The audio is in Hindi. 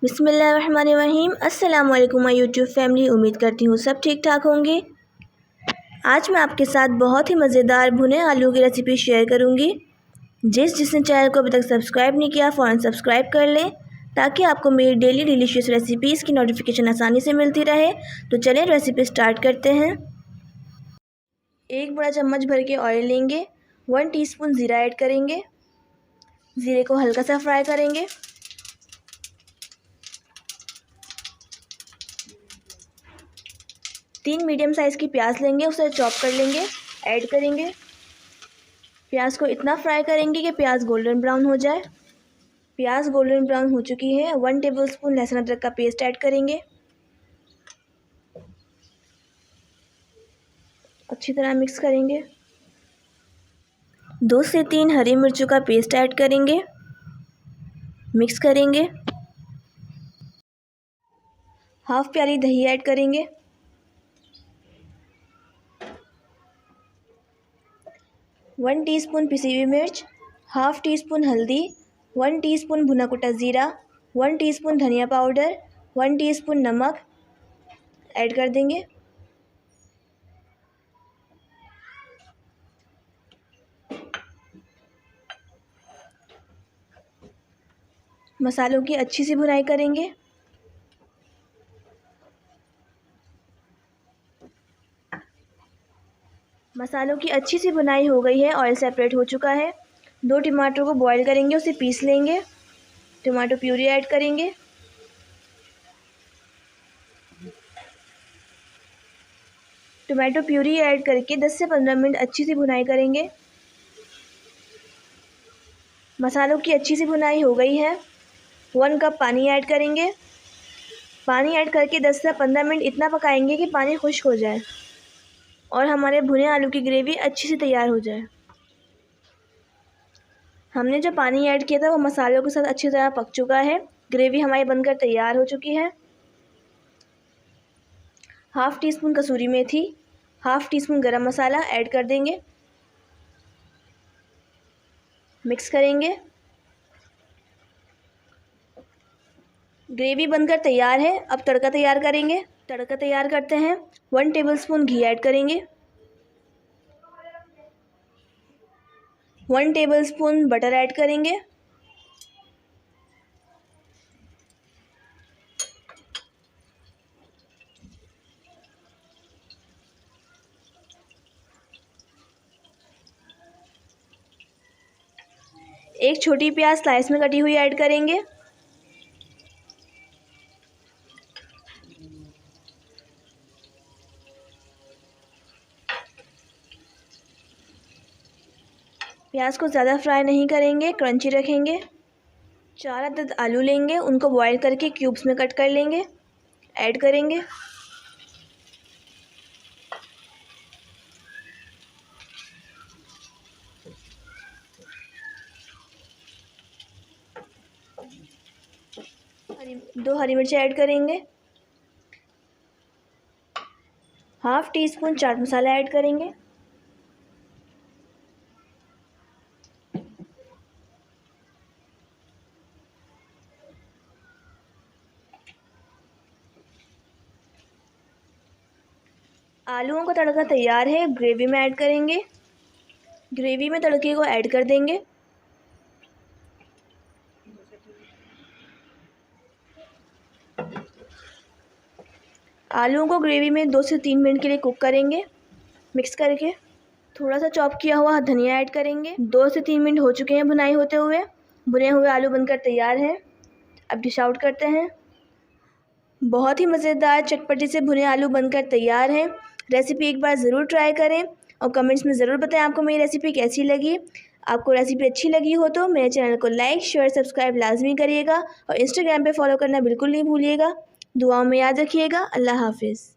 बिस्मिल्लाहिर्रहमानिर्रहीम। अस्सलाम वालेकुम माय यूट्यूब फैमिली। उम्मीद करती हूँ सब ठीक ठाक होंगे। आज मैं आपके साथ बहुत ही मज़ेदार भुने आलू की रेसिपी शेयर करूँगी। जिसने चैनल को अभी तक सब्सक्राइब नहीं किया फ़ौरन सब्सक्राइब कर लें ताकि आपको मेरी डेली डिलीशियस रेसिपीज़ की नोटिफिकेशन आसानी से मिलती रहे। तो चलें रेसिपी स्टार्ट करते हैं। एक बड़ा चम्मच भर के ऑयल लेंगे। 1 टीस्पून ज़ीरा ऐड करेंगे। ज़ीरे को हल्का सा फ्राई करेंगे। 3 मीडियम साइज़ की प्याज लेंगे, उसे चॉप कर लेंगे, ऐड करेंगे। प्याज को इतना फ्राई करेंगे कि प्याज गोल्डन ब्राउन हो जाए। प्याज गोल्डन ब्राउन हो चुकी है। 1 टेबलस्पून लहसुन अदरक का पेस्ट ऐड करेंगे। अच्छी तरह मिक्स करेंगे। 2 से 3 हरी मिर्चों का पेस्ट ऐड करेंगे, मिक्स करेंगे। हाफ प्याली दही ऐड करेंगे। 1 टीस्पून पिसी हुई मिर्च, हाफ टी स्पून हल्दी, 1 टीस्पून भुना कुटा ज़ीरा, 1 टीस्पून धनिया पाउडर, 1 टीस्पून नमक ऐड कर देंगे। मसालों की अच्छी सी भुनाई करेंगे। मसालों की अच्छी सी भुनाई हो गई है, ऑयल सेपरेट हो चुका है। 2 टमाटर को बॉईल करेंगे, उसे पीस लेंगे। टमाटो प्यूरी ऐड करेंगे। टमाटो प्यूरी ऐड करके 10 से 15 मिनट अच्छी सी भुनाई करेंगे। मसालों की अच्छी सी भुनाई हो गई है। 1 कप पानी ऐड करेंगे। पानी ऐड करके 10 से 15 मिनट इतना पकाएंगे कि पानी खुश्क हो जाए और हमारे भुने आलू की ग्रेवी अच्छी से तैयार हो जाए। हमने जो पानी ऐड किया था वो मसालों के साथ अच्छी तरह पक चुका है। ग्रेवी हमारी बनकर तैयार हो चुकी है। हाफ टी स्पून कसूरी मेथी, हाफ टी स्पून गरम मसाला ऐड कर देंगे, मिक्स करेंगे। ग्रेवी बनकर तैयार है। अब तड़का तैयार करेंगे। तड़का तैयार करते हैं। 1 टेबलस्पून घी ऐड करेंगे, 1 टेबलस्पून बटर ऐड करेंगे, एक छोटी प्याज स्लाइस में कटी हुई ऐड करेंगे। प्याज को ज़्यादा फ्राई नहीं करेंगे, क्रंची रखेंगे। 4 अदद आलू लेंगे, उनको बॉईल करके क्यूब्स में कट कर लेंगे, ऐड करेंगे। दो हरी मिर्ची ऐड करेंगे। Half tea spoon chaat masala add करेंगे। आलूओं का तड़का तैयार है। ग्रेवी में ऐड करेंगे। ग्रेवी में तड़के को ऐड कर देंगे। आलूओं को ग्रेवी में 2 से 3 मिनट के लिए कुक करेंगे, मिक्स करके। थोड़ा सा चॉप किया हुआ धनिया ऐड करेंगे। 2 से 3 मिनट हो चुके हैं भुनाई होते हुए। भुने हुए आलू बनकर तैयार हैं। अब डिश आउट करते हैं। बहुत ही मज़ेदार चटपटी से भुने आलू बनकर तैयार हैं। रेसिपी एक बार ज़रूर ट्राई करें और कमेंट्स में ज़रूर बताएं आपको मेरी रेसिपी कैसी लगी। आपको रेसिपी अच्छी लगी हो तो मेरे चैनल को लाइक शेयर सब्सक्राइब लाजमी करिएगा और इंस्टाग्राम पे फॉलो करना बिल्कुल नहीं भूलिएगा। दुआओं में याद रखिएगा। अल्लाह हाफिज़।